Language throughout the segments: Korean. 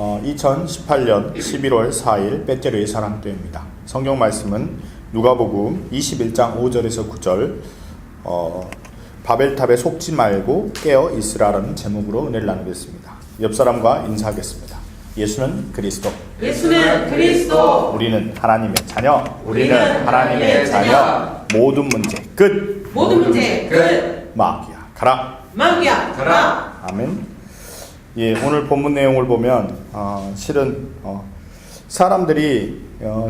2018년 11월 4일 빼떼로의 사랑교회입니다. 성경 말씀은 누가복음 21장 5절에서 9절 바벨탑에 속지 말고 깨어 있으라라는 제목으로 은혜를 나누겠습니다. 옆 사람과 인사하겠습니다. 예수는 그리스도. 예수는 그리스도. 우리는 하나님의 자녀. 우리는 하나님의 자녀. 모든 문제 끝. 모든 문제 끝. 마귀야 가라. 마귀야 가라. 아멘. 예, 오늘 본문 내용을 보면 실은 사람들이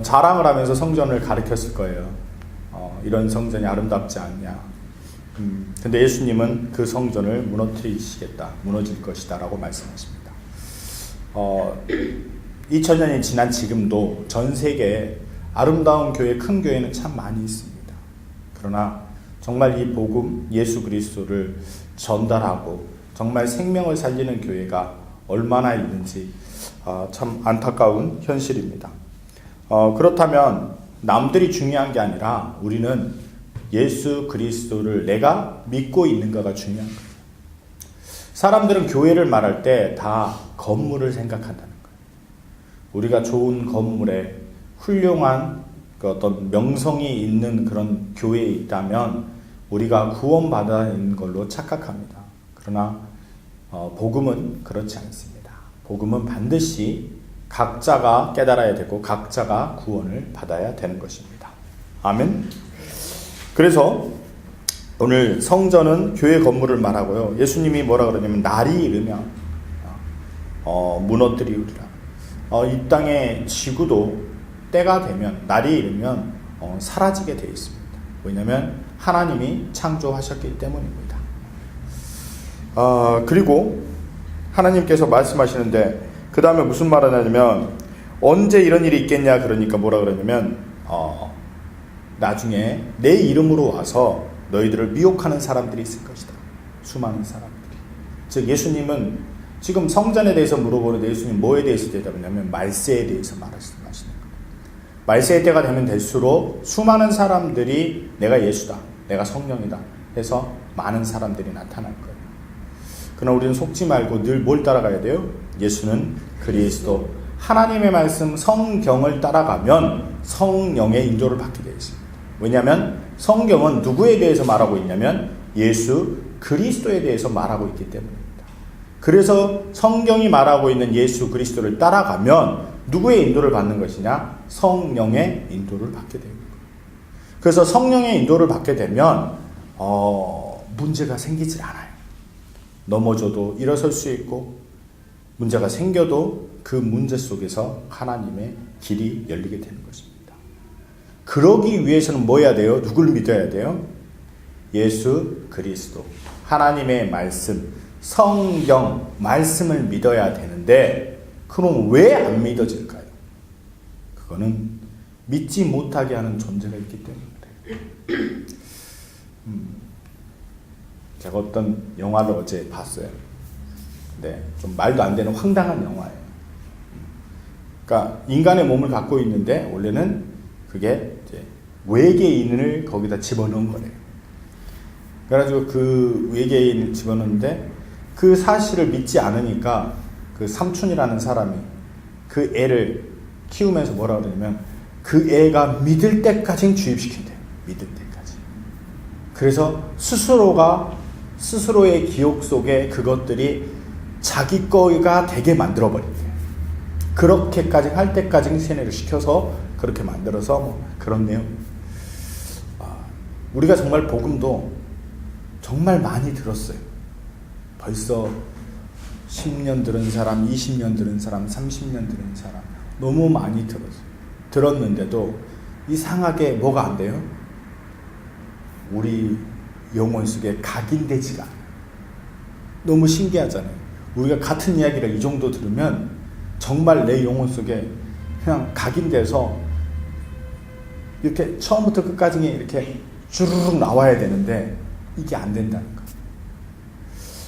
자랑을 하면서 성전을 가리켰을 거예요. 이런 성전이 아름답지 않냐. 근데 예수님은 그 성전을 무너뜨리시겠다, 무너질 것이다 라고 말씀하십니다. 2000년이 지난 지금도 전 세계에 아름다운 교회, 큰 교회는 참 많이 있습니다. 그러나 정말 이 복음, 예수 그리스도를 전달하고 정말 생명을 살리는 교회가 얼마나 있는지 참 안타까운 현실입니다. 그렇다면 남들이 중요한 게 아니라 우리는 예수 그리스도를 내가 믿고 있는가가 중요한 거예요. 사람들은 교회를 말할 때 다 건물을 생각한다는 거예요. 우리가 좋은 건물에 훌륭한 그 어떤 명성이 있는 그런 교회에 있다면 우리가 구원받는 걸로 착각합니다. 그러나 복음은 그렇지 않습니다. 복음은 반드시 각자가 깨달아야 되고 각자가 구원을 받아야 되는 것입니다. 아멘. 그래서 오늘 성전은 교회 건물을 말하고요. 예수님이 뭐라 그러냐면 날이 이르면 무너뜨리우리라. 이 땅의 지구도 때가 되면, 날이 이르면 사라지게 되어 있습니다. 왜냐하면 하나님이 창조하셨기 때문입니다. 그리고 하나님께서 말씀하시는데 그 다음에 무슨 말을 하냐면 언제 이런 일이 있겠냐. 그러니까 뭐라 그러냐면 나중에 내 이름으로 와서 너희들을 미혹하는 사람들이 있을 것이다. 수많은 사람들이. 즉 예수님은 지금 성전에 대해서 물어보는데 예수님 뭐에 대해서 대답하냐면 말세에 대해서 말씀하시는 거예요. 말세의 때가 되면 될수록 수많은 사람들이 내가 예수다, 내가 성령이다 해서 많은 사람들이 나타날 거예요. 그러나 우리는 속지 말고 늘 뭘 따라가야 돼요? 예수는 그리스도. 하나님의 말씀 성경을 따라가면 성령의 인도를 받게 되어 있습니다. 왜냐하면 성경은 누구에 대해서 말하고 있냐면 예수 그리스도에 대해서 말하고 있기 때문입니다. 그래서 성경이 말하고 있는 예수 그리스도를 따라가면 누구의 인도를 받는 것이냐? 성령의 인도를 받게 됩니다. 그래서 성령의 인도를 받게 되면 문제가 생기질 않아요. 넘어져도 일어설 수 있고 문제가 생겨도 그 문제 속에서 하나님의 길이 열리게 되는 것입니다. 그러기 위해서는 뭐 해야 돼요? 누굴 믿어야 돼요? 예수 그리스도, 하나님의 말씀, 성경, 말씀을 믿어야 되는데 그럼 왜 안 믿어질까요? 그거는 믿지 못하게 하는 존재가 있기 때문에. 제가 어떤 영화를 어제 봤어요. 네, 좀 말도 안 되는 황당한 영화예요. 그러니까 인간의 몸을 갖고 있는데 원래는 그게 이제 외계인을 거기다 집어넣은 거래요. 그래가지고 그 외계인을 집어넣는데 그 사실을 믿지 않으니까 그 삼촌이라는 사람이 그 애를 키우면서 뭐라 그러냐면 그 애가 믿을 때까지는 주입시킨대요. 믿을 때까지. 그래서 스스로의 기억 속에 그것들이 자기 거가 되게 만들어버린대요. 그렇게까지 할 때까지는 세뇌를 시켜서 그렇게 만들어서 뭐 그런 내용. 우리가 정말 복음도 정말 많이 들었어요. 벌써 10년 들은 사람, 20년 들은 사람, 30년 들은 사람 너무 많이 들었어요. 들었는데도 이상하게 뭐가 안 돼요? 우리 영혼 속에 각인되지가 않아요. 너무 신기하잖아요. 우리가 같은 이야기를 이 정도 들으면 정말 내 영혼 속에 그냥 각인돼서 이렇게 처음부터 끝까지 이렇게 주르륵 나와야 되는데 이게 안 된다는 거예요.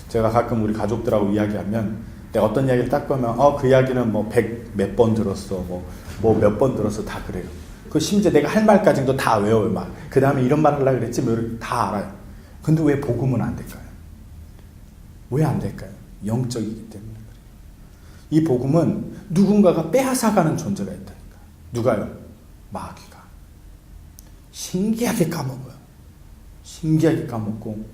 제가 가끔 우리 가족들하고 이야기하면 내가 어떤 이야기를 딱 보면 그 이야기는 뭐 100 몇 번 들었어, 뭐 몇 번 들었어, 다 그래요. 그 심지어 내가 할 말까지도 다 외워요. 막 그 다음에 이런 말 하려고 그랬지 뭐 다 알아요. 근데 왜 복음은 안 될까요? 왜 안 될까요? 영적이기 때문에 그래요. 이 복음은 누군가가 빼앗아가는 존재가 있다니까. 누가요? 마귀가. 신기하게 까먹어요. 신기하게 까먹고,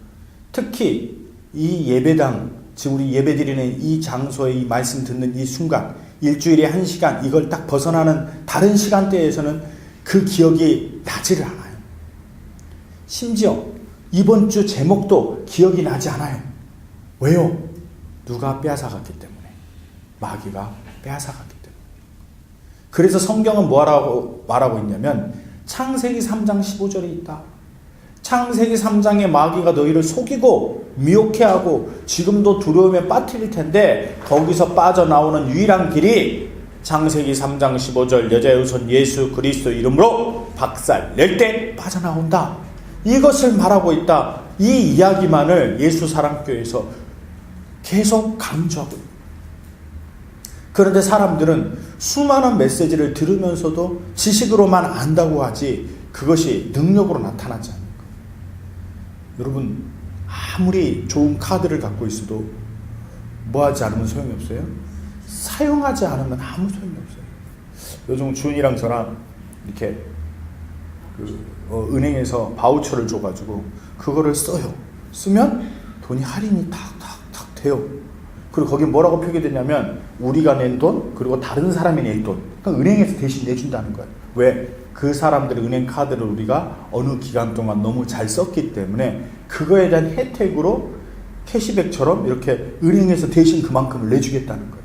특히 이 예배당, 즉 우리 예배드리는 이 장소에 이 말씀 듣는 이 순간, 일주일에 1시간 이걸 딱 벗어나는 다른 시간대에서는 그 기억이 나지를 않아요. 심지어 이번 주 제목도 기억이 나지 않아요. 왜요? 누가 빼앗아갔기 때문에. 마귀가 빼앗아갔기 때문에. 그래서 성경은 뭐라고 말하고 있냐면 창세기 3장 15절에 있다. 창세기 3장에 마귀가 너희를 속이고 미혹해하고 지금도 두려움에 빠뜨릴 텐데 거기서 빠져나오는 유일한 길이 창세기 3장 15절 여자의 우선 예수 그리스도 이름으로 박살 낼 때 빠져나온다. 이것을 말하고 있다. 이 이야기만을 예수사랑교회에서 계속 강조하고 있다. 그런데 사람들은 수많은 메시지를 들으면서도 지식으로만 안다고 하지 그것이 능력으로 나타나지 않는 거예요. 여러분, 아무리 좋은 카드를 갖고 있어도 뭐하지 않으면 소용이 없어요? 사용하지 않으면 아무 소용이 없어요. 요즘 준이랑 저랑 이렇게 은행에서 바우처를 줘가지고 그거를 써요. 쓰면 돈이 할인이 탁탁탁 돼요. 그리고 거기 뭐라고 표기되냐면 우리가 낸 돈 그리고 다른 사람이 낸 돈. 그러니까 은행에서 대신 내준다는 거예요. 왜? 그 사람들의 은행 카드를 우리가 어느 기간 동안 너무 잘 썼기 때문에 그거에 대한 혜택으로 캐시백처럼 이렇게 은행에서 대신 그만큼을 내주겠다는 거예요.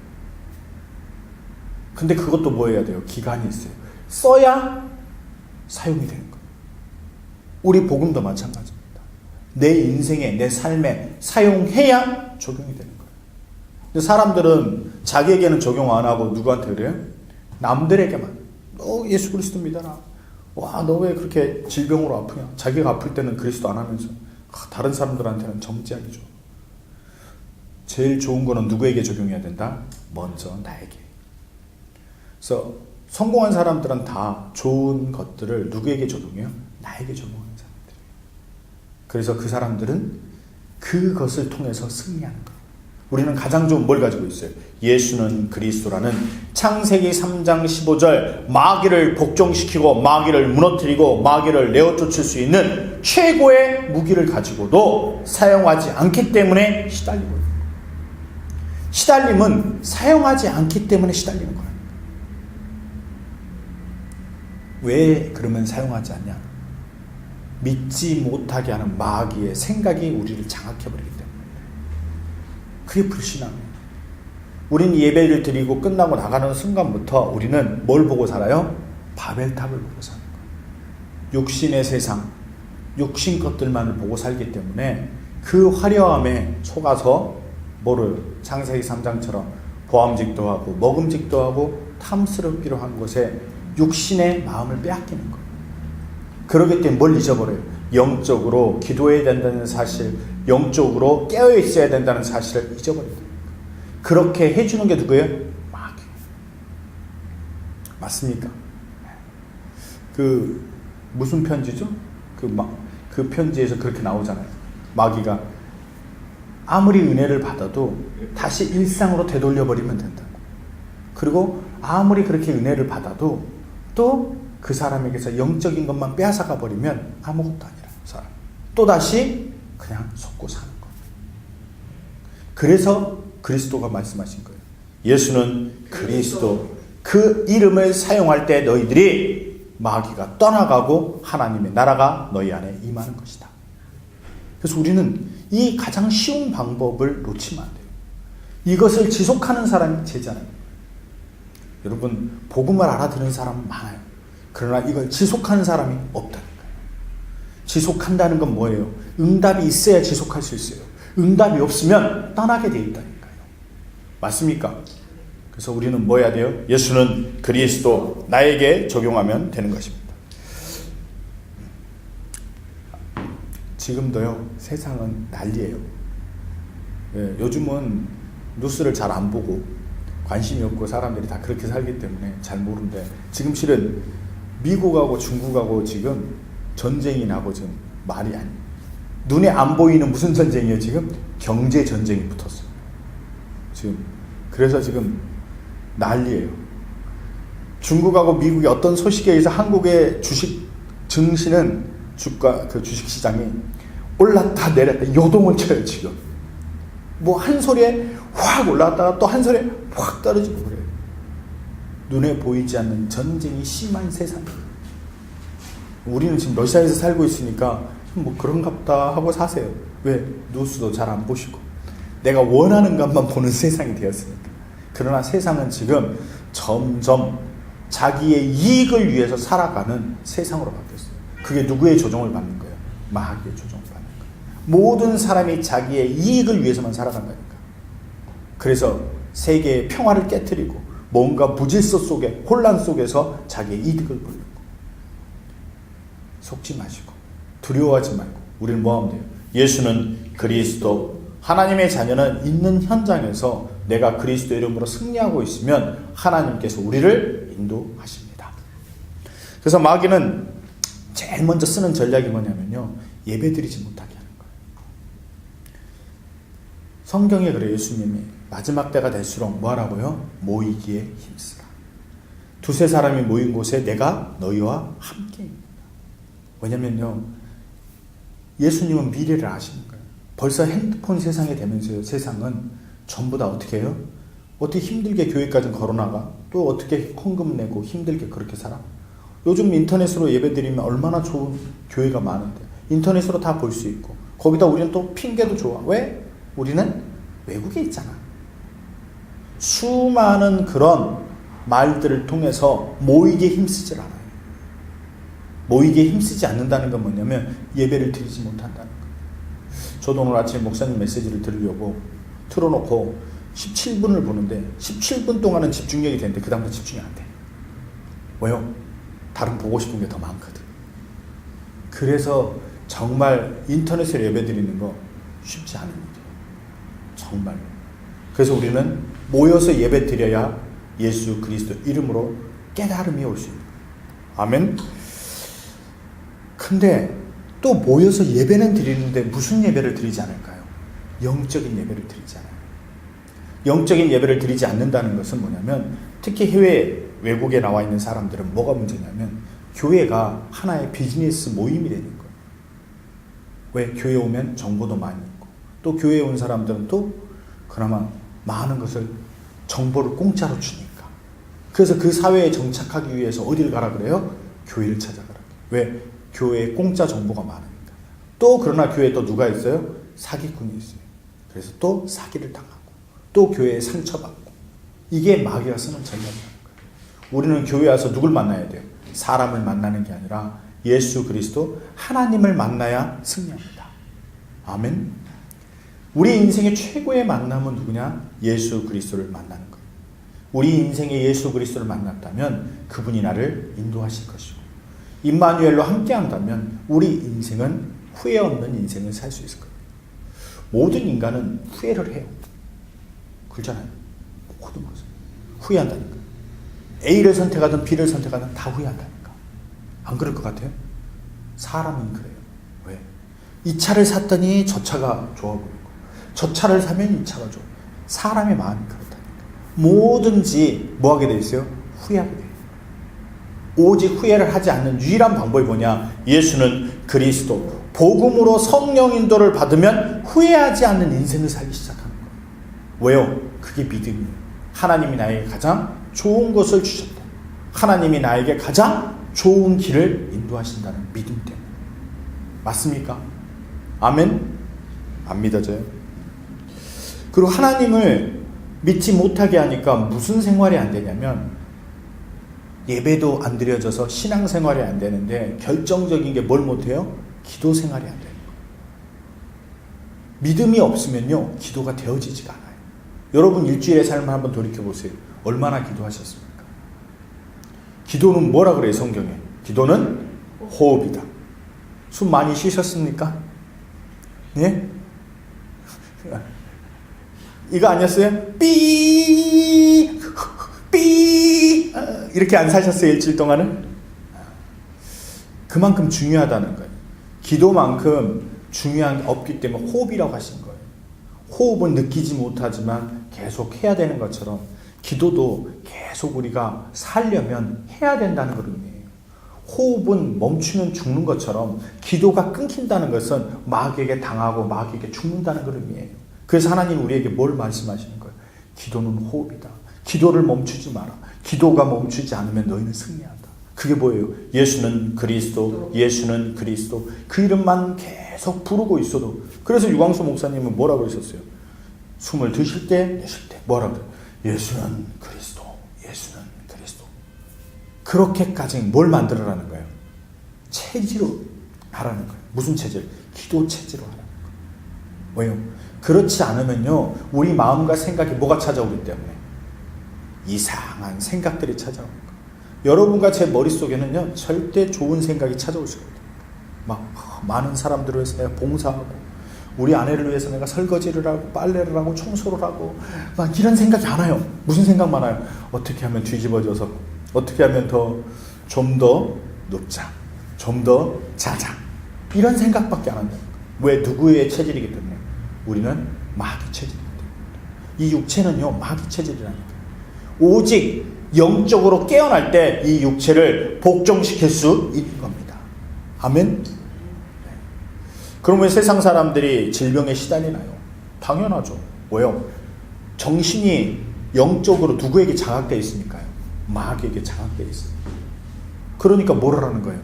근데 그것도 뭐 해야 돼요? 기간이 있어요. 써야 사용이 되는 거예요. 우리 복음도 마찬가지입니다. 내 인생에, 내 삶에 사용해야 적용이 되는 거예요. 근데 사람들은 자기에게는 적용 안 하고 누구한테 그래요? 남들에게만. 너 예수 그리스도 믿어라. 와, 너 왜 그렇게 질병으로 아프냐? 자기가 아플 때는 그리스도 안 하면서 다른 사람들한테는 정지하게 줘. 제일 좋은 거는 누구에게 적용해야 된다? 먼저 나에게. 그래서 성공한 사람들은 다 좋은 것들을 누구에게 적용해요? 나에게 적용하는 사람들이에요. 그래서 그 사람들은 그것을 통해서 승리하는 거예요. 우리는 가장 좋은 뭘 가지고 있어요? 예수는 그리스도라는 창세기 3장 15절 마귀를 복종시키고 마귀를 무너뜨리고 마귀를 내어쫓을 수 있는 최고의 무기를 가지고도 사용하지 않기 때문에 시달리고 있는 거예요. 시달림은 사용하지 않기 때문에 시달리는 거예요. 왜 그러면 사용하지 않냐? 믿지 못하게 하는 마귀의 생각이 우리를 장악해버리기 때문에. 그게 불신앙이에요. 우린 예배를 드리고 끝나고 나가는 순간부터 우리는 뭘 보고 살아요? 바벨탑을 보고 사는 거예요. 육신의 세상, 육신 것들만을 보고 살기 때문에 그 화려함에 속아서 뭐를 창세기 3장처럼 보암직도 하고 먹음직도 하고 탐스럽기로 한 것에 육신의 마음을 빼앗기는 거예요. 그러기 때문에 뭘 잊어버려요? 영적으로 기도해야 된다는 사실, 영적으로 깨어 있어야 된다는 사실을 잊어버린다. 그렇게 해주는 게 누구예요? 마귀. 맞습니까? 그 무슨 편지죠? 그 편지에서 그렇게 나오잖아요. 마귀가 아무리 은혜를 받아도 다시 일상으로 되돌려버리면 된다고. 그리고 아무리 그렇게 은혜를 받아도 또 그 사람에게서 영적인 것만 빼앗아가 버리면 아무것도 아니라 사람. 또다시 그냥 속고 사는 거예요. 그래서 그리스도가 말씀하신 거예요. 예수는 그리스도. 그 이름을 사용할 때 너희들이 마귀가 떠나가고 하나님의 나라가 너희 안에 임하는 것이다. 그래서 우리는 이 가장 쉬운 방법을 놓치면 안 돼요. 이것을 지속하는 사람이 제자예요. 여러분, 복음을 알아듣는 사람은 많아요. 그러나 이걸 지속하는 사람이 없다니까요. 지속한다는 건 뭐예요? 응답이 있어야 지속할 수 있어요. 응답이 없으면 떠나게 돼 있다니까요. 맞습니까? 그래서 우리는 뭐 해야 돼요? 예수는 그리스도, 나에게 적용하면 되는 것입니다. 지금도요, 세상은 난리예요. 예, 요즘은 뉴스를 잘 안 보고 관심이 없고 사람들이 다 그렇게 살기 때문에 잘 모르는데, 지금 실은 미국하고 중국하고 지금 전쟁이 나고 지금 말이 아니에요. 눈에 안 보이는 무슨 전쟁이에요? 지금 경제 전쟁이 붙었어요. 지금 그래서 지금 난리예요. 중국하고 미국의 어떤 소식에 의해서 한국의 주식 증시는 주가 그 주식 시장이 올랐다 내렸다 요동을 쳐요 지금. 뭐 한 소리에 확 올랐다가 또 한 소리에 확 떨어지고 그래요. 눈에 보이지 않는 전쟁이 심한 세상. 우리는 지금 러시아에서 살고 있으니까 뭐 그런가 보다 하고 사세요. 왜? 뉴스도 잘 안 보시고 내가 원하는 것만 보는 세상이 되었으니까. 그러나 세상은 지금 점점 자기의 이익을 위해서 살아가는 세상으로 바뀌었어요. 그게 누구의 조종을 받는 거예요? 마귀의 조종을 받는 거예요. 모든 사람이 자기의 이익을 위해서만 살아간다니까. 그래서 세계의 평화를 깨트리고 뭔가 무질서 속에 혼란 속에서 자기의 이득을 보려고. 속지 마시고 두려워하지 말고 우리는 뭐 하면 돼요? 예수는 그리스도, 하나님의 자녀는 있는 현장에서 내가 그리스도 이름으로 승리하고 있으면 하나님께서 우리를 인도하십니다. 그래서 마귀는 제일 먼저 쓰는 전략이 뭐냐면요, 예배드리지 못하게 하는 거예요. 성경에 그래요. 예수님이 마지막 때가 될수록 뭐 하라고요? 모이기에 힘쓰라. 두세 사람이 모인 곳에 내가 너희와 함께입니다. 왜냐면요, 예수님은 미래를 아시는 거예요. 벌써 핸드폰 세상이 되면서요, 세상은 전부 다 어떻게 해요? 어떻게 힘들게 교회까지 걸어나가? 또 어떻게 헌금 내고 힘들게 그렇게 살아? 요즘 인터넷으로 예배드리면 얼마나 좋은 교회가 많은데 인터넷으로 다 볼 수 있고, 거기다 우리는 또 핑계도 좋아. 왜? 우리는 외국에 있잖아. 수많은 그런 말들을 통해서 모이게 힘쓰질 않아요. 모이게 힘쓰지 않는다는 건 뭐냐면 예배를 드리지 못한다는 거예요. 저도 오늘 아침에 목사님 메시지를 들으려고 틀어놓고 17분을 보는데 17분 동안은 집중력이 되는데 그 다음부터 집중이 안 돼. 왜요? 다른 보고 싶은 게 더 많거든. 그래서 정말 인터넷으로 예배 드리는 거 쉽지 않은 일이에요. 정말. 그래서 우리는 모여서 예배 드려야 예수 그리스도 이름으로 깨달음이 올 수 있는 거예요. 아멘. 근데 또 모여서 예배는 드리는데 무슨 예배를 드리지 않을까요? 영적인 예배를 드리지 않아요. 영적인 예배를 드리지 않는다는 것은 뭐냐면, 특히 해외 외국에 나와 있는 사람들은 뭐가 문제냐면 교회가 하나의 비즈니스 모임이 되는 거예요. 왜? 교회 오면 정보도 많이 있고, 또 교회에 온 사람들은 또 그나마 많은 것을 정보를 공짜로 주니까. 그래서 그 사회에 정착하기 위해서 어디를 가라 그래요? 교회를 찾아가라. 왜? 교회에 공짜 정보가 많으니까. 또 그러나 교회에 또 누가 있어요? 사기꾼이 있어요. 그래서 또 사기를 당하고 또 교회에 상처받고. 이게 마귀가 쓰는 전략이라는 거예요. 우리는 교회에 와서 누굴 만나야 돼요? 사람을 만나는 게 아니라 예수 그리스도 하나님을 만나야 승리합니다. 아멘. 우리 인생의 최고의 만남은 누구냐? 예수 그리스도를 만나는 거예요. 우리 인생에 예수 그리스도를 만났다면 그분이 나를 인도하실 것이고, 임마누엘로 함께한다면 우리 인생은 후회 없는 인생을 살 수 있을 거예요. 모든 인간은 후회를 해요. 그렇잖아요. 모든 것을 후회한다니까. A를 선택하든 B를 선택하든 다 후회한다니까. 안 그럴 것 같아요? 사람은 그래요. 왜? 이 차를 샀더니 저 차가 좋아 보이고, 저 차를 사면 이 차가 좋아. 사람의 마음이 그렇다니까. 뭐든지 뭐 하게 돼 있어요? 후회하게 돼요. 오직 후회를 하지 않는 유일한 방법이 뭐냐? 예수는 그리스도, 복음으로 성령 인도를 받으면 후회하지 않는 인생을 살기 시작하는 거예요. 왜요? 그게 믿음이에요. 하나님이 나에게 가장 좋은 것을 주셨다. 하나님이 나에게 가장 좋은 길을 인도하신다는 믿음 때문에. 맞습니까? 아멘? 안 믿어져요? 그리고 하나님을 믿지 못하게 하니까 무슨 생활이 안 되냐면, 예배도 안 드려져서 신앙생활이 안 되는데 결정적인 게 뭘 못해요? 기도 생활이 안 되는 거예요. 믿음이 없으면요, 기도가 되어지지가 않아요. 여러분 일주일의 삶을 한번 돌이켜보세요. 얼마나 기도하셨습니까? 기도는 뭐라 그래요, 성경에? 기도는 호흡이다. 숨 많이 쉬셨습니까? 네? 이거 아니었어요? 삐 이렇게 안 사셨어요, 일주일 동안은? 그만큼 중요하다는 거예요. 기도만큼 중요한 게 없기 때문에 호흡이라고 하신 거예요. 호흡은 느끼지 못하지만 계속 해야 되는 것처럼 기도도 계속 우리가 살려면 해야 된다는 걸 의미해요. 호흡은 멈추면 죽는 것처럼 기도가 끊긴다는 것은 마귀에게 당하고 마귀에게 죽는다는 걸 의미해요. 그래서 하나님 우리에게 뭘 말씀하시는 거예요? 기도는 호흡이다. 기도를 멈추지 마라. 기도가 멈추지 않으면 너희는 승리한다. 그게 뭐예요? 예수는 그리스도, 예수는 그리스도. 그 이름만 계속 부르고 있어도. 그래서 유광수 목사님은 뭐라고 하셨어요? 숨을 드실 때, 내쉴 때 뭐라고 해요? 예수는 그리스도, 예수는 그리스도. 그렇게까지 뭘 만들어라는 거예요? 체질로 하라는 거예요. 무슨 체질? 기도 체질로 하라는 거예요. 왜요? 그렇지 않으면요, 우리 마음과 생각이 뭐가 찾아오기 때문에 이상한 생각들이 찾아오는 거예요. 여러분과 제 머릿속에는요, 절대 좋은 생각이 찾아올 수가 없어요. 막 많은 사람들을 위해서 내가 봉사하고, 우리 아내를 위해서 내가 설거지를 하고, 빨래를 하고, 청소를 하고, 막 이런 생각이 안 와요. 무슨 생각 많아요? 어떻게 하면 뒤집어져서, 어떻게 하면 좀 더 눕자, 좀 더 자자, 이런 생각밖에 안 한다는 거예요. 왜? 누구의 체질이기 때문에? 우리는 마귀 체질이기 때문에. 이 육체는요, 마귀 체질이라는 거예요. 오직 영적으로 깨어날 때 이 육체를 복종시킬 수 있는 겁니다. 아멘? 네. 그러면 세상 사람들이 질병에 시달리나요? 당연하죠. 왜요? 정신이 영적으로 누구에게 장악되어 있으니까요? 마귀에게 장악되어 있어요. 그러니까 뭘 하라는 거예요?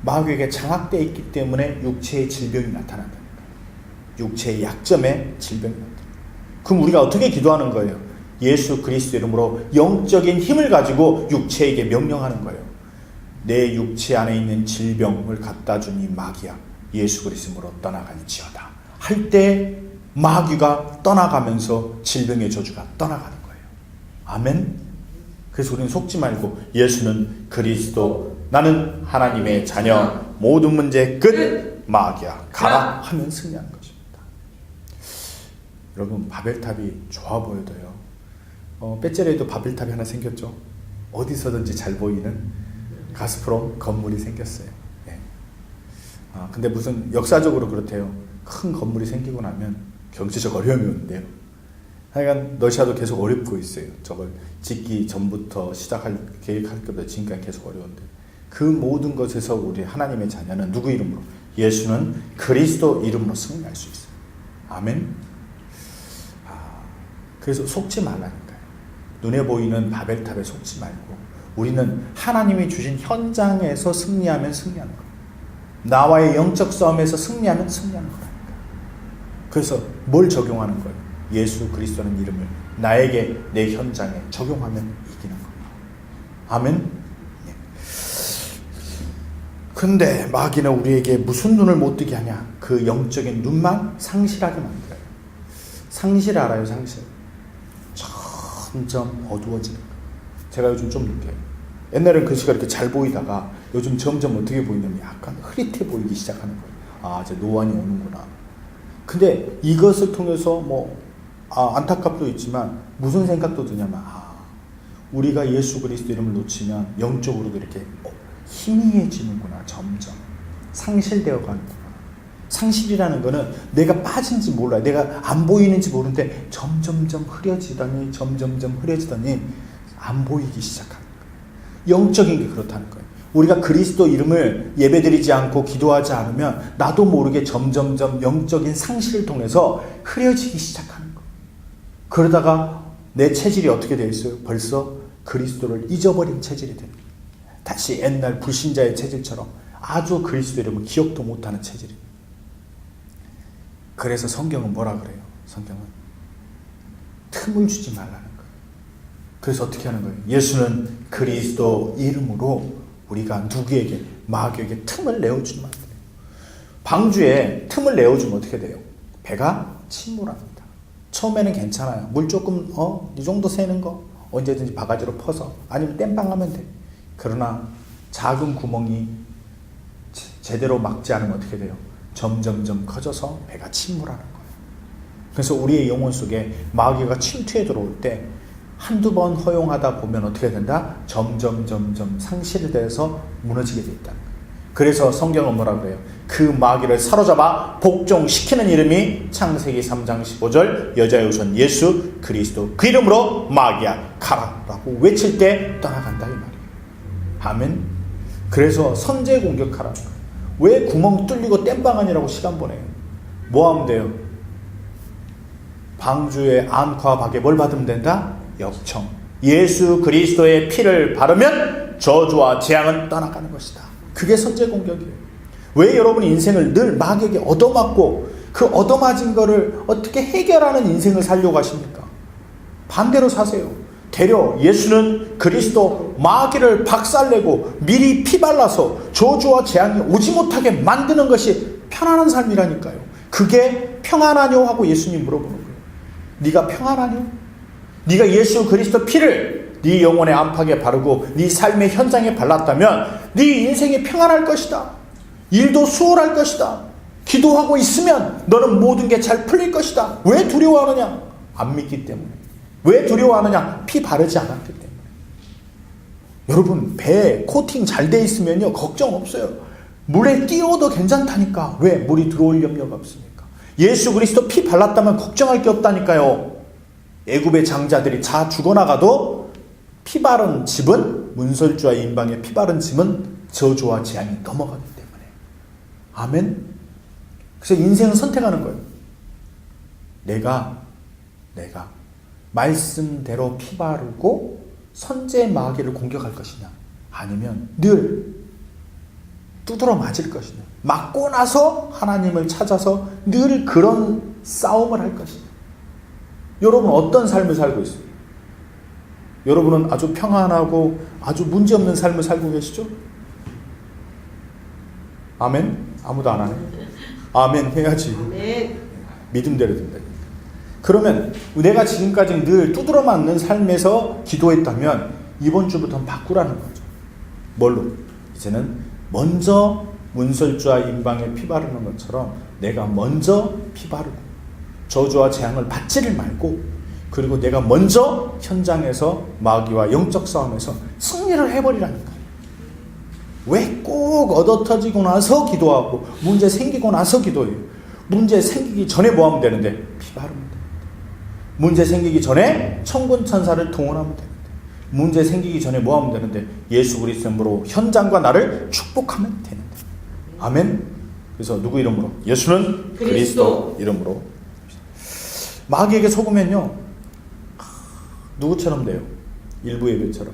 마귀에게 장악되어 있기 때문에 육체의 질병이 나타난다는 거예요. 육체의 약점에 질병이 나타난다. 그럼 우리가 어떻게 기도하는 거예요? 예수 그리스도 이름으로 영적인 힘을 가지고 육체에게 명령하는 거예요. 내 육체 안에 있는 질병을 갖다 준 이 마귀야, 예수 그리스도로 떠나갈지어다 할 때 마귀가 떠나가면서 질병의 저주가 떠나가는 거예요. 아멘. 그래서 우리는 속지 말고 예수는 그리스도, 나는 하나님의 자녀, 모든 문제 끝, 마귀야 가라 하면 승리하는 것입니다. 여러분, 바벨탑이 좋아 보여도요, 배째리에도 바벨탑이 하나 생겼죠. 어디서든지 잘 보이는 가스프롬 건물이 생겼어요. 네. 근데 무슨 역사적으로 그렇대요. 큰 건물이 생기고 나면 경제적 어려움이 오는데요. 하여간 러시아도 계속 어렵고 있어요. 저걸 짓기 전부터 계획할 것보다 지금까지 계속 어려운데, 그 모든 것에서 우리 하나님의 자녀는 누구 이름으로? 예수는 그리스도 이름으로 승리할 수 있어요. 아멘. 그래서 속지 말라니까요. 눈에 보이는 바벨탑에 속지 말고 우리는 하나님이 주신 현장에서 승리하면 승리하는 거예요. 나와의 영적 싸움에서 승리하면 승리하는 거라니까. 그래서 뭘 적용하는 거예요? 예수 그리스도라는 이름을 나에게, 내 현장에 적용하면 이기는 겁니다. 아멘. 예. 근데 마귀는 우리에게 무슨 눈을 못 뜨게 하냐? 그 영적인 눈만 상실하게 만들어요. 상실 알아요? 상실. 점점 어두워지는 거예요. 제가 요즘 좀 느껴요. 옛날엔 글씨가 이렇게 잘 보이다가 요즘 점점 어떻게 보이냐면 약간 흐릿해 보이기 시작하는 거예요. 이제 노안이 오는구나. 근데 이것을 통해서 안타깝도 있지만 무슨 생각도 드냐면, 우리가 예수 그리스도 이름을 놓치면 영적으로도 이렇게 희미해지는구나. 점점 상실되어 가는구나. 상실이라는 거는 내가 빠진지 몰라요. 내가 안 보이는지 모르는데 점점점 흐려지더니 안 보이기 시작하는 거예요. 영적인 게 그렇다는 거예요. 우리가 그리스도 이름을 예배드리지 않고 기도하지 않으면 나도 모르게 점점점 영적인 상실을 통해서 흐려지기 시작하는 거예요. 그러다가 내 체질이 어떻게 되어 있어요? 벌써 그리스도를 잊어버린 체질이 됩니다. 다시 옛날 불신자의 체질처럼 아주 그리스도 이름을 기억도 못하는 체질입니다. 그래서 성경은 뭐라 그래요? 성경은 틈을 주지 말라는 거예요. 그래서 어떻게 하는 거예요? 예수는 그리스도 이름으로 우리가 누구에게, 마귀에게 틈을 내어주면 안 돼요. 방주에 틈을 내어주면 어떻게 돼요? 배가 침몰합니다. 처음에는 괜찮아요. 물 조금 이 정도 새는 거 언제든지 바가지로 퍼서 아니면 땜빵하면 돼. 그러나 작은 구멍이 제대로 막지 않으면 어떻게 돼요? 점점점 커져서 배가 침몰하는 거예요. 그래서 우리의 영혼 속에 마귀가 침투해 들어올 때 한두 번 허용하다 보면 어떻게 된다? 점점 상실돼서 무너지게 돼 있다는 거예요. 그래서 성경은 뭐라 그래요? 그 마귀를 사로잡아 복종시키는 이름이 창세기 3장 15절 여자의 우선 예수 그리스도 그 이름으로 마귀야 가라 라고 외칠 때 떠나간다 이 말이에요. 아멘. 그래서 선제 공격하라는 거예요. 왜 구멍 뚫리고 땜빵하니라고 시간 보내요? 뭐 하면 돼요? 방주의 안과 박에 뭘 받으면 된다? 역청. 예수 그리스도의 피를 바르면 저주와 재앙은 떠나가는 것이다. 그게 선제 공격이에요. 왜 여러분이 인생을 늘 마귀에게 얻어맞고 그 얻어맞은 거를 어떻게 해결하는 인생을 살려고 하십니까? 반대로 사세요. 되려 예수는 그리스도 마귀를 박살내고 미리 피 발라서 저주와 재앙이 오지 못하게 만드는 것이 편안한 삶이라니까요. 그게 평안하뇨 하고 예수님 물어보는 거예요. 네가 평안하뇨? 네가 예수 그리스도 피를 네 영혼의 안팎에 바르고 네 삶의 현장에 발랐다면 네 인생이 평안할 것이다. 일도 수월할 것이다. 기도하고 있으면 너는 모든 게 잘 풀릴 것이다. 왜 두려워하느냐? 안 믿기 때문에. 왜 두려워하느냐? 피 바르지 않았기 때문에. 여러분 배에 코팅 잘 돼 있으면요 걱정 없어요. 물에 띄워도 괜찮다니까. 왜? 물이 들어올 염려가 없으니까. 예수 그리스도 피 발랐다면 걱정할 게 없다니까요. 애굽의 장자들이 다 죽어나가도 피 바른 집은 문설주와 인방에 피 바른 집은 저주와 재앙이 넘어가기 때문에. 아멘. 그래서 인생은 선택하는 거예요. 내가 말씀대로 피 바르고 선제 마귀를 공격할 것이냐, 아니면 늘 두드러 맞을 것이냐, 맞고 나서 하나님을 찾아서 늘 그런 싸움을 할 것이냐. 여러분 어떤 삶을 살고 있어요? 여러분은 아주 평안하고 아주 문제없는 삶을 살고 계시죠? 아멘? 아무도 안 하네. 아멘 해야지. 아멘. 믿음대로 된다. 그러면 내가 지금까지 늘 두드러 맞는 삶에서 기도했다면 이번 주부터는 바꾸라는 거죠. 뭘로? 이제는 먼저 문설주와 인방에 피 바르는 것처럼 내가 먼저 피 바르고 저주와 재앙을 받지를 말고, 그리고 내가 먼저 현장에서 마귀와 영적 싸움에서 승리를 해버리라는 거예요. 왜 꼭 얻어터지고 나서 기도하고 문제 생기고 나서 기도해요? 문제 생기기 전에 뭐 하면 되는데? 피 바르면 됩니다. 문제 생기기 전에 천군 천사를 동원하면 됩니다. 문제 생기기 전에 뭐 하면 되는데? 예수 그리스도 이름으로 현장과 나를 축복하면 되는데. 아멘. 그래서 누구 이름으로? 예수는 그리스도 이름으로. 마귀에게 속으면요 누구처럼 돼요? 일부 예배처럼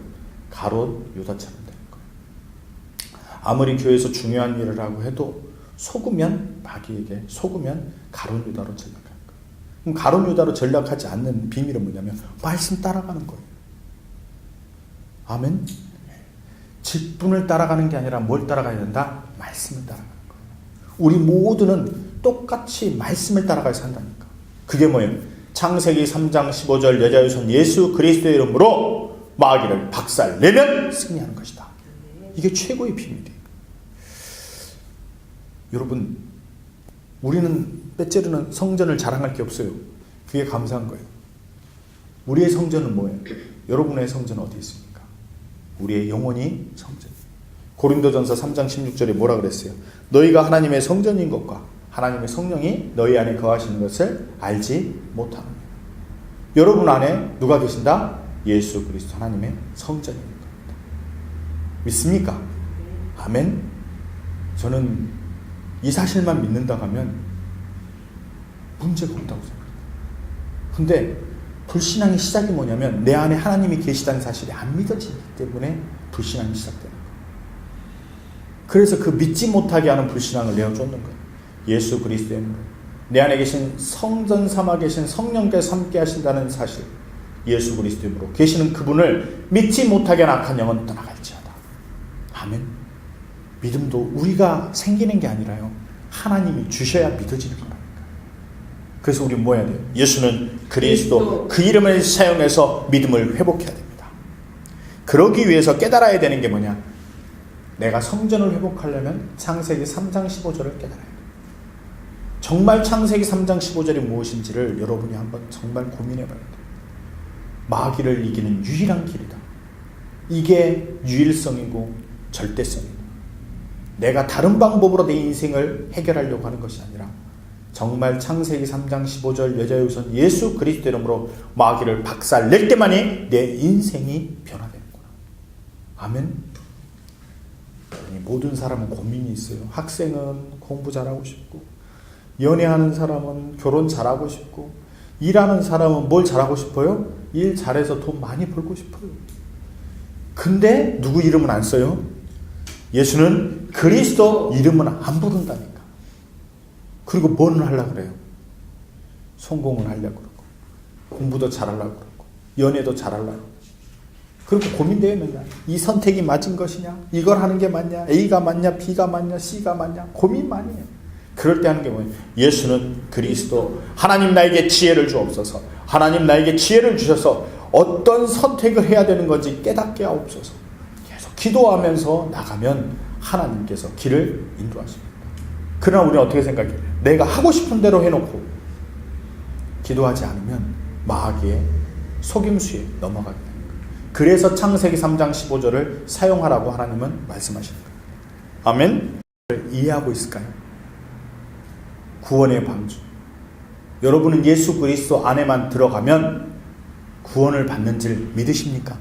가롯 유다처럼 되는 거예요. 아무리 교회에서 중요한 일을 하고 해도 속으면, 마귀에게 속으면 가롯 유다로 전락하는 거예요. 그럼 가롯 유다로 전락하지 않는 비밀은 뭐냐면 말씀 따라가는 거예요. 아멘. 직분을 따라가는 게 아니라 뭘 따라가야 된다? 말씀을 따라가는 거예요. 우리 모두는 똑같이 말씀을 따라가야 산다니까. 그게 뭐예요? 창세기 3장 15절 여자의 손 예수 그리스도의 이름으로 마귀를 박살내면 승리하는 것이다. 이게 최고의 비밀이에요. 여러분, 우리는 빼째르는 성전을 자랑할 게 없어요. 그게 감사한 거예요. 우리의 성전은 뭐예요? 여러분의 성전은 어디 있습니까? 우리의 영혼이 성전이에요. 고린도전서 3장 16절에 뭐라 그랬어요? 너희가 하나님의 성전인 것과 하나님의 성령이 너희 안에 거하시는 것을 알지 못하느냐. 여러분 안에 누가 계신다? 예수 그리스도 하나님의 성전인 겁니다. 믿습니까? 아멘. 저는 이 사실만 믿는다 하면 문제가 없다고 생각합니다. 근데 불신앙의 시작이 뭐냐면 내 안에 하나님이 계시다는 사실이 안 믿어지기 때문에 불신앙이 시작되는 거예요. 그래서 그 믿지 못하게 하는 불신앙을 내어 쫓는 거예요. 예수 그리스도의 이름으로 내 안에 계신 성전 삼아 계신 성령께서 함께 하신다는 사실, 예수 그리스도의 이름으로 계시는 그분을 믿지 못하게 한 악한 영은 떠나갈지어다. 아멘. 믿음도 우리가 생기는 게 아니라요, 하나님이 주셔야 믿어지는 거라니까. 그래서 우리 뭐 해야 돼요? 예수는 그리스도, 그 이름을 사용해서 믿음을 회복해야 됩니다. 그러기 위해서 깨달아야 되는 게 뭐냐? 내가 성전을 회복하려면 창세기 3장 15절을 깨달아야 돼요. 정말 창세기 3장 15절이 무엇인지를 여러분이 한번 정말 고민해 봐야 돼요. 마귀를 이기는 유일한 길이다. 이게 유일성이고 절대성이다. 내가 다른 방법으로 내 인생을 해결하려고 하는 것이 아니라 정말 창세기 3장 15절 여자유선 예수 그리스도 이름으로 마귀를 박살낼 때만이 내 인생이 변화되는구나. 아멘. 모든 사람은 고민이 있어요. 학생은 공부 잘하고 싶고, 연애하는 사람은 결혼 잘하고 싶고, 일하는 사람은 뭘 잘하고 싶어요? 일 잘해서 돈 많이 벌고 싶어요. 근데 누구 이름은 안 써요? 예수는 그리스도 이름은 안 부른다니까. 그리고 뭐는 하려고 그래요? 성공을 하려고 그러고, 공부도 잘하려고 그러고, 연애도 잘하려고 그러고. 그리고 고민돼요, 맨날. 이 선택이 맞은 것이냐? 이걸 하는 게 맞냐? A가 맞냐? B가 맞냐? C가 맞냐? 고민 많이 해요. 그럴 때 하는 게 뭐예요? 예수는 그리스도. 하나님 나에게 지혜를 주옵소서. 하나님 나에게 지혜를 주셔서 어떤 선택을 해야 되는 건지 깨닫게 하옵소서. 계속 기도하면서 나가면 하나님께서 길을 인도하십니다. 그러나 우리는 어떻게 생각해요? 내가 하고 싶은 대로 해놓고 기도하지 않으면 마귀의 속임수에 넘어가게 됩니다. 그래서 창세기 3장 15절을 사용하라고 하나님은 말씀하시는 거예요. 아멘. 이해하고 있을까요? 구원의 방주. 여러분은 예수 그리스도 안에만 들어가면 구원을 받는 줄 믿으십니까?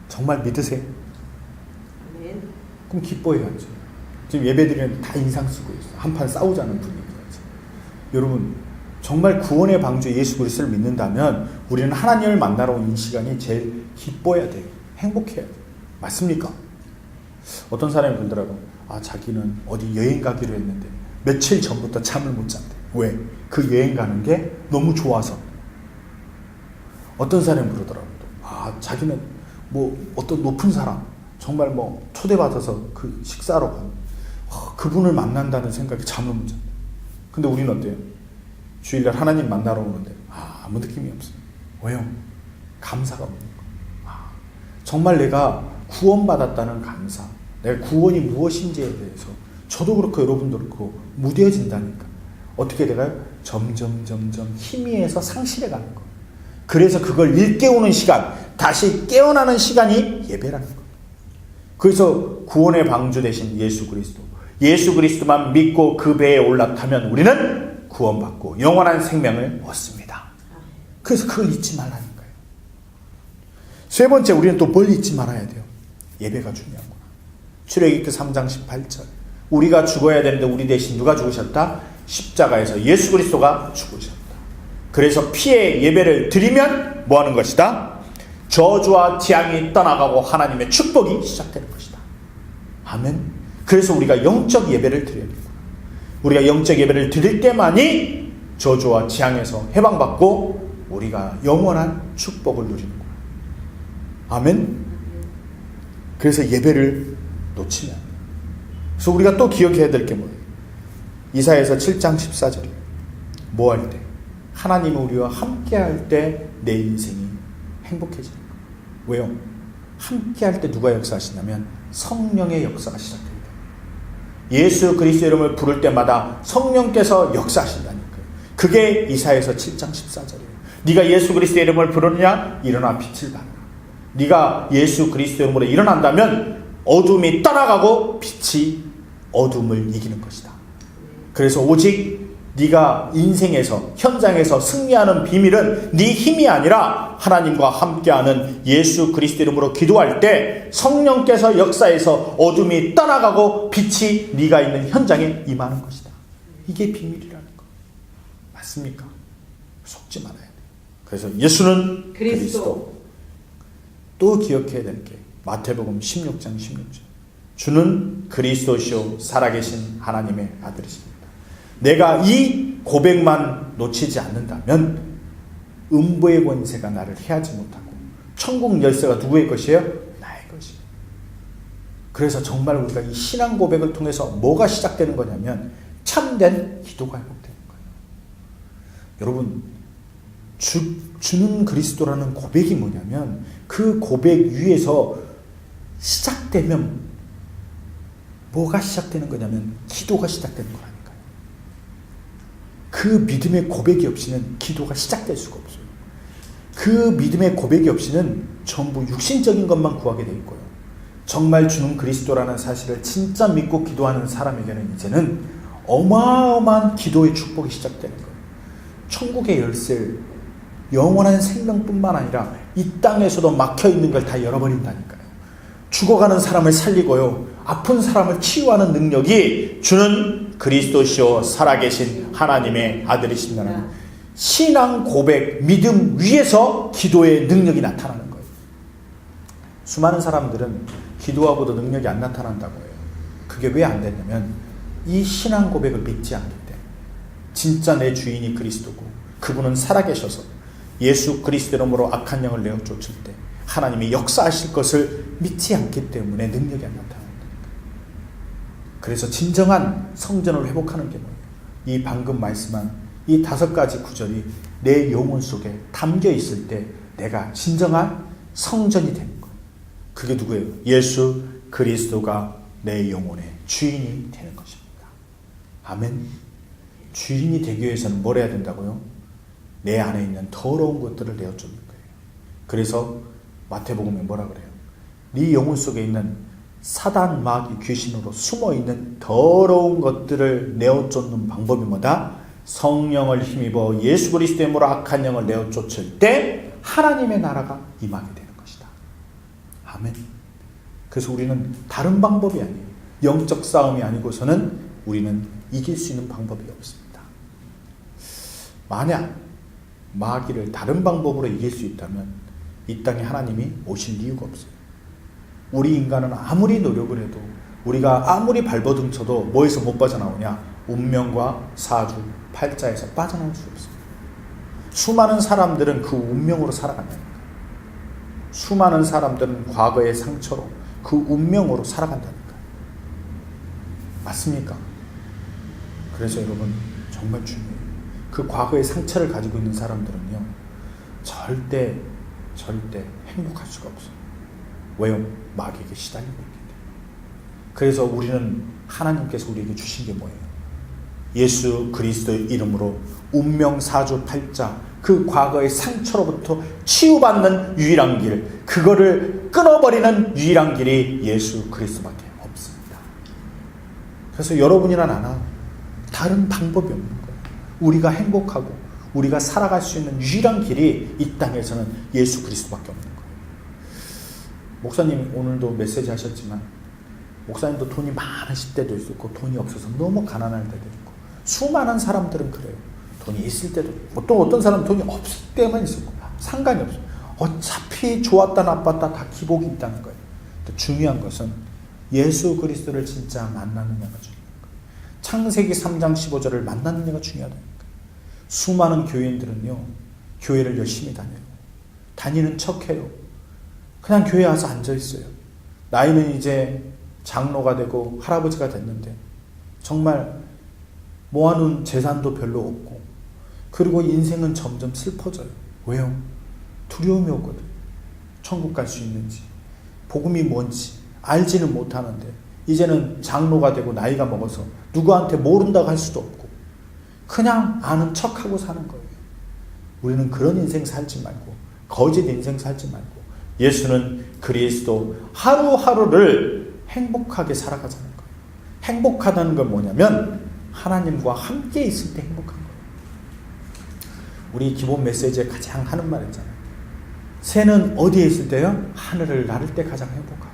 정말 믿으세요? 아멘. 그럼 기뻐해야죠. 지금 예배드리는 다 인상 쓰고 있어요. 한판 싸우자는 분위기죠. 여러분, 정말 구원의 방주 예수 그리스도를 믿는다면 우리는 하나님을 만나러 온 이 시간이 제일 기뻐해야 돼요. 행복해야 돼요. 맞습니까? 어떤 사람이 그러더라고. 자기는 어디 여행 가기로 했는데 며칠 전부터 잠을 못 잔대. 왜? 그 여행 가는 게 너무 좋아서. 어떤 사람이 그러더라고. 자기는 뭐 어떤 높은 사람 정말 뭐 초대받아서 그 식사하러 가는 그분을 만난다는 생각에 잠을 못 잔대. 근데 우리는 어때요? 주일날 하나님 만나러 오는데 아무 느낌이 없어요. 왜요? 감사가 없는 거예요. 정말 내가 구원받았다는 감사, 내가 구원이 무엇인지에 대해서 저도 그렇고 여러분도 그렇고 무뎌진다니까. 어떻게 돼가요? 점점 희미해서 상실해 가는 거예요. 그래서 그걸 일깨우는 시간, 다시 깨어나는 시간이 예배라는 거예요. 그래서 구원의 방주 대신 예수 그리스도만 믿고 그 배에 올라타면 우리는 구원받고 영원한 생명을 얻습니다. 그래서 그걸 잊지 말라는 거예요. 세 번째, 우리는 또 뭘 잊지 말아야 돼요? 예배가 중요하구나. 출애굽기 3장 18절. 우리가 죽어야 되는데 우리 대신 누가 죽으셨다? 십자가에서 예수 그리스도가 죽으셨다. 그래서 피의 예배를 드리면 뭐 하는 것이다? 저주와 재앙이 떠나가고 하나님의 축복이 시작되는 것이다. 아멘. 그래서 우리가 영적 예배를 드려야 됩니다. 우리가 영적 예배를 드릴 때만이 저주와 재앙에서 해방받고 우리가 영원한 축복을 누리는 거예요. 아멘. 그래서 예배를 놓치면 안 돼요. 그래서 우리가 또 기억해야 될 게 뭐예요? 이사야서 7장 14절이에요. 뭐 할 때? 하나님이 우리와 함께 할 때 내 인생이 행복해지는 거예요. 왜요? 함께 할 때 누가 역사하시냐면 성령의 역사가 시작됩니다. 예수 그리스도 이름을 부를 때마다 성령께서 역사하신다니까요. 그게 이사야서 7장 14절이에요. 네가 예수 그리스도 이름을 부르느냐? 일어나 빛을 발하라. 네가 예수 그리스도 이름으로 일어난다면 어둠이 떠나가고 빛이 어둠을 이기는 것이다. 그래서 오직 네가 인생에서 현장에서 승리하는 비밀은 네 힘이 아니라 하나님과 함께하는 예수 그리스도 이름으로 기도할 때 성령께서 역사해서 어둠이 떠나가고 빛이 네가 있는 현장에 임하는 것이다. 이게 비밀이라는 거. 맞습니까? 속지 말아야 돼요. 그래서 예수는 그리스도. 또 기억해야 될 게 마태복음 16장 16절. 주는 그리스도시요 살아계신 하나님의 아들이십니다. 내가 이 고백만 놓치지 않는다면 음부의 권세가 나를 해하지 못하고 천국 열쇠가 누구의 것이에요? 나의 것이에요. 그래서 정말 우리가 이 신앙 고백을 통해서 뭐가 시작되는 거냐면 참된 기도가 회복되는 거예요. 여러분, 주는 그리스도라는 고백이 뭐냐면 그 고백 위에서 시작되면 뭐가 시작되는 거냐면 기도가 시작되는 거라니까요. 그 믿음의 고백이 없이는 기도가 시작될 수가 없어요. 그 믿음의 고백이 없이는 전부 육신적인 것만 구하게 돼 있고요. 정말 주는 그리스도라는 사실을 진짜 믿고 기도하는 사람에게는 이제는 어마어마한 기도의 축복이 시작되는 거예요. 천국의 열쇠를 영원한 생명뿐만 아니라 이 땅에서도 막혀있는 걸 다 열어버린다니까요. 죽어가는 사람을 살리고요, 아픈 사람을 치유하는 능력이 주는 그리스도시요 살아계신 하나님의 아들이신다는 신앙 고백, 믿음 위에서 기도의 능력이 나타나는 거예요. 수많은 사람들은 기도하고도 능력이 안 나타난다고 해요. 그게 왜 안 됐냐면 이 신앙 고백을 믿지 않기 때문에. 진짜 내 주인이 그리스도고 그분은 살아계셔서 예수 그리스도 이름으로 악한 영을 내어 쫓을 때 하나님이 역사하실 것을 믿지 않기 때문에 능력이 안 나타난다. 그래서 진정한 성전을 회복하는 게 뭐예요? 이 방금 말씀한 이 5가지 구절이 내 영혼 속에 담겨 있을 때 내가 진정한 성전이 되는 거예요. 그게 누구예요? 예수 그리스도가 내 영혼의 주인이 되는 것입니다. 아멘. 주인이 되기 위해서는 뭘 해야 된다고요? 내 안에 있는 더러운 것들을 내어 쫓는 거예요. 그래서 마태복음에 뭐라 그래요? 네 영혼 속에 있는 사단 마귀 귀신으로 숨어있는 더러운 것들을 내어 쫓는 방법이 뭐다? 성령을 힘입어 예수 그리스도의 이름으로 악한 영을 내어 쫓을 때 하나님의 나라가 임하게 되는 것이다. 아멘. 그래서 우리는 다른 방법이 아니에요. 영적 싸움이 아니고서는 우리는 이길 수 있는 방법이 없습니다. 만약 마귀를 다른 방법으로 이길 수 있다면 이 땅에 하나님이 오실 이유가 없어요. 우리 인간은 아무리 노력을 해도, 우리가 아무리 발버둥 쳐도 뭐에서 못 빠져나오냐? 운명과 사주, 팔자에서 빠져나올 수 없어요. 수많은 사람들은 그 운명으로 살아간다니까. 수많은 사람들은 과거의 상처로 그 운명으로 살아간다니까. 맞습니까? 그래서 여러분 정말 중요해요. 그 과거의 상처를 가지고 있는 사람들은요, 절대 행복할 수가 없어요. 왜요? 마귀에게 시달리고 있기 때문에. 그래서 우리는 하나님께서 우리에게 주신 게 뭐예요? 예수 그리스도의 이름으로 운명, 사주, 팔자, 그 과거의 상처로부터 치유받는 유일한 길, 그거를 끊어버리는 유일한 길이 예수 그리스도밖에 없습니다. 그래서 여러분이나 나나 다른 방법이 없는 거예요. 우리가 행복하고 우리가 살아갈 수 있는 유일한 길이 이 땅에서는 예수 그리스도밖에 없는 거예요. 목사님 오늘도 메시지 하셨지만 목사님도 돈이 많으실 때도 있었고 돈이 없어서 너무 가난할 때도 있고, 수많은 사람들은 그래요. 돈이 있을 때도, 또 어떤 사람은 돈이 없을 때만 있었고 상관이 없어요. 어차피 좋았다 나빴다 다 기복이 있다는 거예요. 중요한 것은 예수 그리스도를 진짜 만나느냐가 중요한 거예요. 창세기 3장 15절을 만나느냐가 중요하다는 거예요. 수많은 교인들은요, 교회를 열심히 다녀요. 다니는 척해요. 그냥 교회 와서 앉아있어요. 나이는 이제 장로가 되고 할아버지가 됐는데 정말 모아놓은 재산도 별로 없고, 그리고 인생은 점점 슬퍼져요. 왜요? 두려움이 오거든. 천국 갈 수 있는지, 복음이 뭔지 알지는 못하는데 이제는 장로가 되고 나이가 먹어서 누구한테 모른다고 할 수도 없고 그냥 아는 척하고 사는 거예요. 우리는 그런 인생 살지 말고, 거짓 인생 살지 말고, 예수는 그리스도 하루하루를 행복하게 살아가자는 거예요. 행복하다는 건 뭐냐면 하나님과 함께 있을 때 행복한 거예요. 우리 기본 메시지에 가장 하는 말 있잖아요. 새는 어디에 있을 때요? 하늘을 나를 때 가장 행복하고,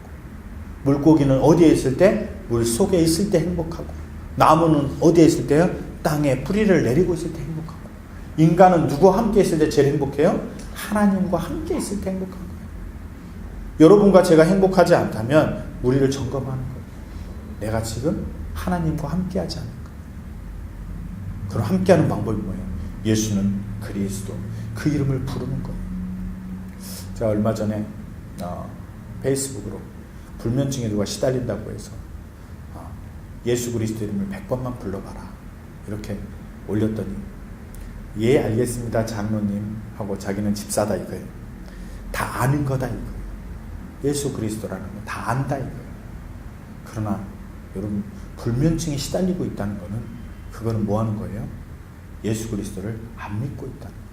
물고기는 어디에 있을 때? 물 속에 있을 때 행복하고, 나무는 어디에 있을 때요? 땅에 뿌리를 내리고 있을 때 행복하고, 인간은 누구와 함께 있을 때 제일 행복해요? 하나님과 함께 있을 때 행복한 거예요. 여러분과 제가 행복하지 않다면 우리를 점검하는 거예요. 내가 지금 하나님과 함께 하지 않을까? 그럼 함께하는 방법이 뭐예요? 예수는 그리스도, 그 이름을 부르는 거예요. 제가 얼마 전에 페이스북으로 불면증에 누가 시달린다고 해서 예수 그리스도 이름을 100번만 불러봐라 이렇게 올렸더니, 예 알겠습니다 장로님 하고 자기는 집사다 이거예요. 다 아는 거다 이거예요. 예수 그리스도라는 거 다 안다 이거예요. 그러나 여러분, 불면증에 시달리고 있다는 거는, 그거는 뭐 하는 거예요? 예수 그리스도를 안 믿고 있다는 거예요.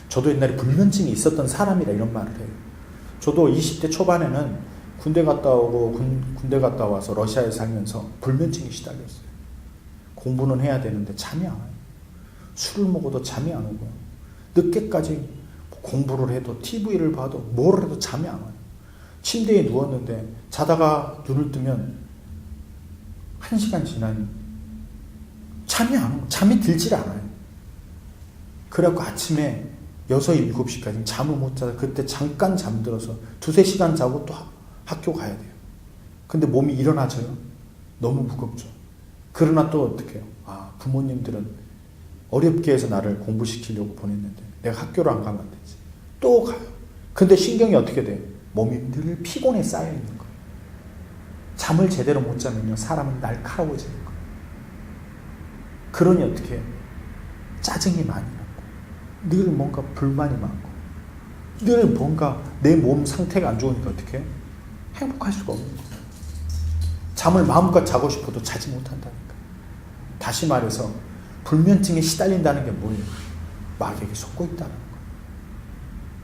저도 옛날에 불면증이 있었던 사람이라 이런 말을 해요. 저도 20대 초반에는 군대 갔다 오고 군대 갔다 와서 러시아에 살면서 불면증에 시달렸어요. 공부는 해야 되는데 잠이 안 와요. 술을 먹어도 잠이 안 오고요. 늦게까지 공부를 해도 TV를 봐도 뭘 해도 잠이 안 와요. 침대에 누웠는데 자다가 눈을 뜨면 1시간 지나니 잠이 안 와요. 잠이 들질 않아요. 그래갖고 아침에 6, 7시까지 잠을 못 자서 그때 잠깐 잠들어서 2, 3시간 자고 또 학교 가야 돼요. 근데 몸이 일어나져요. 너무 무겁죠. 그러나 또 어떻게 해요? 부모님들은 어렵게 해서 나를 공부시키려고 보냈는데 내가 학교를 안 가면 안 되지. 또 가요. 근데 신경이 어떻게 돼요? 몸이 늘 피곤에 쌓여 있는 거예요. 잠을 제대로 못 자면요, 사람은 날카로워지는 거예요. 그러니 어떻게 해요? 짜증이 많이 나고 늘 뭔가 불만이 많고 늘 뭔가 내 몸 상태가 안 좋으니까 어떻게 해요? 행복할 수가 없는 거예요. 잠을 마음껏 자고 싶어도 자지 못한다니까. 다시 말해서 불면증에 시달린다는 게 뭐예요? 마귀에게 속고 있다는 거예요.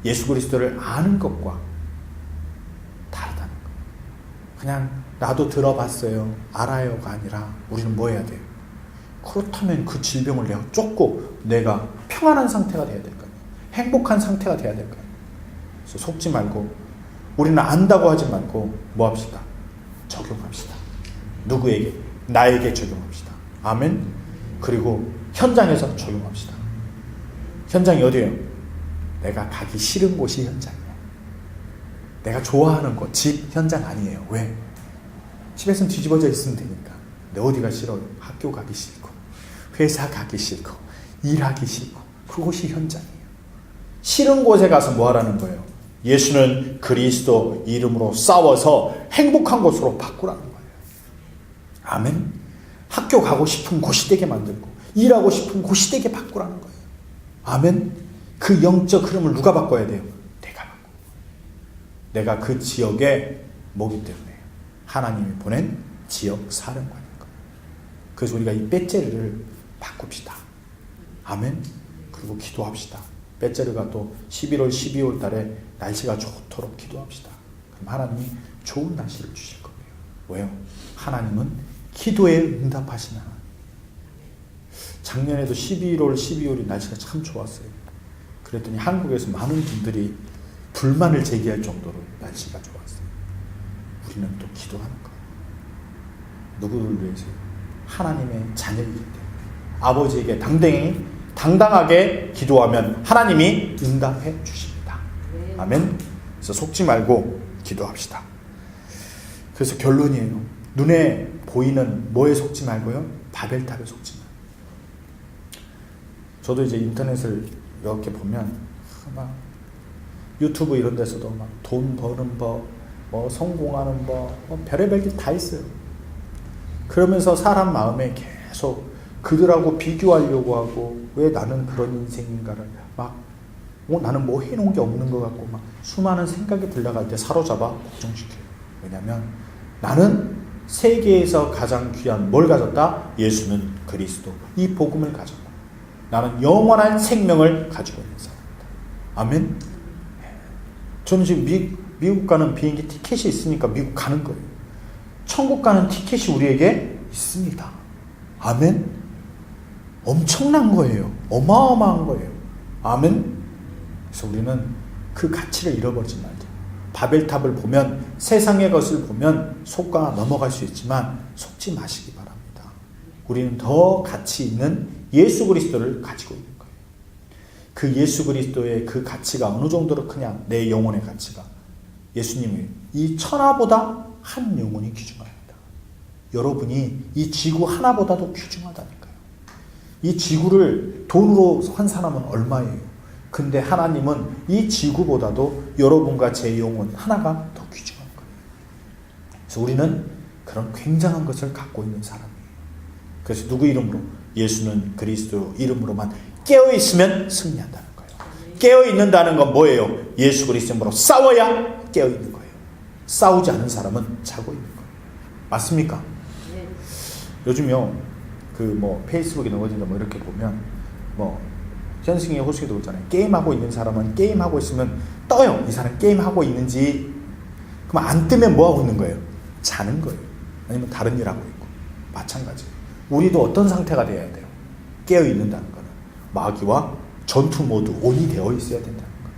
예수 그리스도를 아는 것과 다르다는 거예요. 그냥 나도 들어봤어요, 알아요가 아니라 우리는 뭐 해야 돼요? 그렇다면 그 질병을 내가 쫓고 내가 평안한 상태가 돼야 될 거 아니에요. 행복한 상태가 돼야 될 거 아니에요. 그래서 속지 말고 우리는 안다고 하지 말고 뭐 합시다? 적용합시다. 누구에게? 나에게 적용합시다. 아멘. 그리고 현장에서 적용합시다. 현장이 어디예요? 내가 가기 싫은 곳이 현장이에요. 내가 좋아하는 곳, 집 현장 아니에요. 왜? 집에서는 뒤집어져 있으면 되니까. 근데 어디가 싫어요? 학교 가기 싫고 회사 가기 싫고 일하기 싫고 그곳이 현장이에요. 싫은 곳에 가서 뭐 하라는 거예요? 예수는 그리스도 이름으로 싸워서 행복한 곳으로 바꾸라는 거예요. 아멘. 학교 가고 싶은 곳이 되게 만들고 일하고 싶은 곳이 되게 바꾸라는 거예요. 아멘. 그 영적 흐름을 누가 바꿔야 돼요? 내가 바꾸고. 내가 그 지역에 뭐기 때문에 하나님이 보낸 지역 사령관인 거예요. 그래서 우리가 이 벳제르를 바꿉시다. 아멘. 그리고 기도합시다. 벳제르가 또 11월, 12월 달에 날씨가 좋도록 기도합시다. 그럼 하나님이 좋은 날씨를 주실 거예요. 왜요? 하나님은 기도에 응답하시는 하나님. 작년에도 11월, 12월이 날씨가 참 좋았어요. 그랬더니 한국에서 많은 분들이 불만을 제기할 정도로 날씨가 좋았어요. 우리는 또 기도하는 거예요. 누구를 위해서요? 하나님의 자녀이기 때문에 아버지에게 당당하게 기도하면 하나님이 응답해 주십니다. 아멘. 그래서 속지 말고 기도합시다. 그래서 결론이에요. 눈에 보이는 뭐에 속지 말고요? 바벨탑에 속지 말고. 저도 이제 인터넷을 이렇게 보면 막 유튜브 이런 데서도 막 돈 버는 법, 뭐 성공하는 법, 뭐 별의별 게 다 있어요. 그러면서 사람 마음에 계속 그들하고 비교하려고 하고 왜 나는 그런 인생인가를 막 나는 뭐 해놓은 게 없는 것 같고 막 수많은 생각이 들려갈 때 사로잡아 걱정시켜요. 왜냐하면 나는 세계에서 가장 귀한 뭘 가졌다? 예수는 그리스도. 이 복음을 가졌다. 나는 영원한 생명을 가지고 있는 사람이다. 아멘. 저는 지금 미국 가는 비행기 티켓이 있으니까 미국 가는 거예요. 천국 가는 티켓이 우리에게 있습니다. 아멘. 엄청난 거예요. 어마어마한 거예요. 아멘. 그래서 우리는 그 가치를 잃어버리지 말자. 바벨탑을 보면 세상의 것을 보면 속가 넘어갈 수 있지만 속지 마시기 바랍니다. 우리는 더 가치 있는 예수 그리스도를 가지고 있는 거예요. 그 예수 그리스도의 그 가치가 어느 정도로 크냐? 내 영혼의 가치가. 예수님이 이 천하보다 한 영혼이 귀중합니다. 여러분이 이 지구 하나보다도 귀중하다니까요. 이 지구를 돈으로 환산하면 얼마예요? 근데 하나님은 이 지구보다도 여러분과 제 영혼 하나가 더 귀중한 거예요. 그래서 우리는 그런 굉장한 것을 갖고 있는 사람이에요. 그래서 누구 이름으로? 예수는 그리스도 이름으로만 깨어있으면 승리한다는 거예요. 깨어있는다는 건 뭐예요? 예수 그리스도 이름으로 싸워야 깨어있는 거예요. 싸우지 않은 사람은 자고 있는 거예요. 맞습니까? 네. 요즘요 페이스북이나 어디나 이렇게 보면 현승의 호수에도 그러잖아요. 게임하고 있는 사람은 게임하고 있으면 떠요. 이 사람 게임하고 있는지. 그럼 그럼 안 뜨면 뭐 하고 있는 거예요? 자는 거예요. 아니면 다른 일 하고 있고. 마찬가지예요. 우리도 어떤 상태가 돼야 돼요? 깨어 있는다는 거는 마귀와 전투 모드 온이 되어 있어야 된다는 거예요.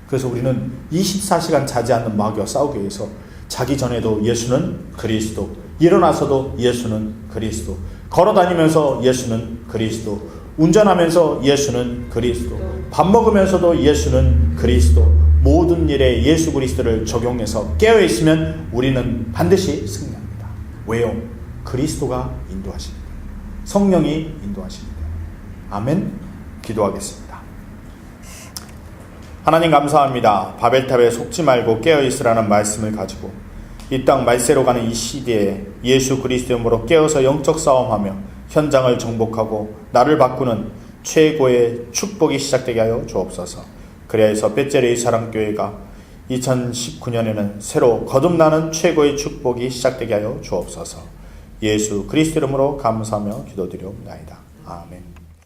그래서 우리는 24시간 자지 않는 마귀와 싸우기 위해서 자기 전에도 예수는 그리스도, 일어나서도 예수는 그리스도, 걸어다니면서 예수는 그리스도, 운전하면서 예수는 그리스도, 밥 먹으면서도 예수는 그리스도, 모든 일에 예수 그리스도를 적용해서 깨어있으면 우리는 반드시 승리합니다. 왜요? 그리스도가 인도하십니다. 성령이 인도하십니다. 아멘. 기도하겠습니다. 하나님 감사합니다. 바벨탑에 속지 말고 깨어있으라는 말씀을 가지고 이 땅 말세로 가는 이 시대에 예수 그리스도 이름으로 깨어서 영적 싸움하며 현장을 정복하고 나를 바꾸는 최고의 축복이 시작되게 하여 주옵소서. 그래서 벳제레이 사랑교회가 2019년에는 새로 거듭나는 최고의 축복이 시작되게 하여 주옵소서. 예수 그리스도 이름으로 감사하며 기도드리옵나이다. 아멘.